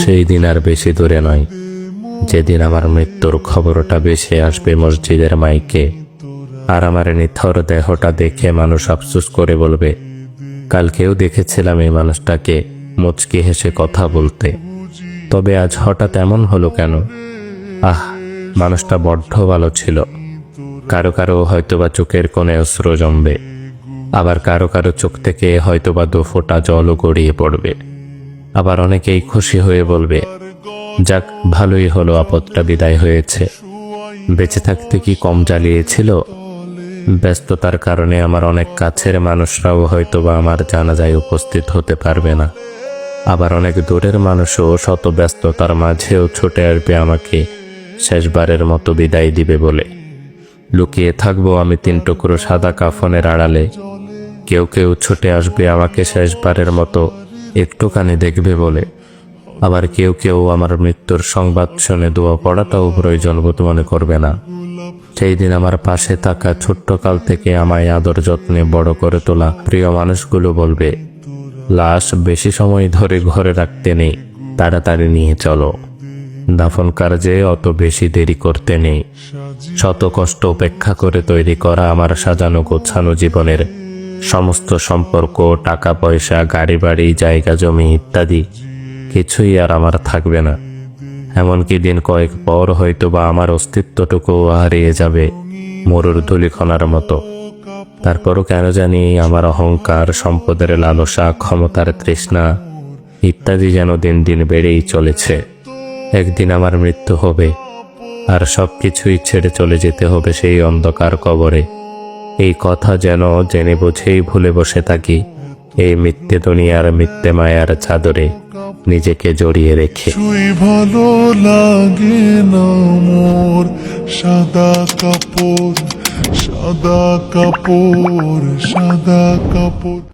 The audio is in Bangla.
সেই দিন আর বেশি দূরে নয়, যেদিন আমার মৃত্যুর খবরটা ভেসে আসবে মসজিদের মাইকে, আর আমার নিথর দেহটা দেখে মানুষ আফসোস করে বলবে, কালকেও দেখেছিলাম এই মানুষটাকে মুচকি হেসে কথা বলতে, তবে আজ হঠাৎ এমন হলো কেন? মানুষটা বড্ড ভালো ছিল। কারো কারো হয়তোবা চোখের কোণে অশ্রু জমবে, আবার কারো কারো চোখ থেকে হয়তোবা 2 ফোঁটা জলও গড়িয়ে পড়বে। আবার অনেকেই খুশি হয়ে বলবে, যাক, ভালোই হলো, আপদটা বিদায় হয়েছে। বেঁচে থাকতে কি কম জ্বালিয়েছিল? ব্যস্ততার কারণে আমার অনেক কাছের মানুষরাও হয়তোবা আমার জানাজায় উপস্থিত হতে পারবে না। আবার অনেক দূরের মানুষও শত ব্যস্ততার মাঝেও ছুটে আসবে আমাকে শেষবারের মতো বিদায় দিবে বলে। লুকিয়ে থাকবো আমি 3 টুকরো সাদা কাফনের আড়ালে। কেউ কেউ ছুটে আসবে আমাকে শেষবারের মতো একটুখানি দেখবে বলে। আবার কেউ কেউ আমার মৃত্যুর সংবাদ শুনে দোয়া পড়াটাও প্রয়োজন বোধ মনে করবে না। সেই দিন আমার পাশে থাকা ছোট্টকাল থেকে আমায় আদর যত্নে বড় করে তোলা প্রিয় মানুষগুলো বলবে, লাশ বেশি সময় ধরে ঘরে রাখতে নেই, তাড়াতাড়ি নিয়ে চলো। দাফন কার্যে অত বেশি দেরি করতে নেই। শত কষ্ট উপেক্ষা করে তৈরি করা আমার সাজানো গোছানো জীবনের সমস্ত সম্পর্ক, টাকা পয়সা, গাড়ি বাড়ি, জায়গা জমি ইত্যাদি কিছুই আর আমার থাকবে না। এমনকি দিন কয়েক পর হয়তোবা আমার অস্তিত্বটুকুও হারিয়ে যাবে মরুর ধূলিকণার মতো। তারপরও কেন জানি আমার অহংকার, সম্পদের লালসা, ক্ষমতার তৃষ্ণা ইত্যাদি যেন দিন দিন বেড়েই চলেছে। একদিন আমার মৃত্যু হবে, আর সবকিছুই ছেড়ে চলে যেতে হবে সেই অন্ধকার কবরে। এই কথা যেন জেনে বুঝেই ভুলে বসে থাকি এই মিথ্যে দুনিয়ার মিথ্যে মায়ার চাদরে নিজেকে জড়িয়ে রেখে। ভালো লাগে না মোর সাদা কাপড়, সাদা কাপড়, সাদা কাপড়।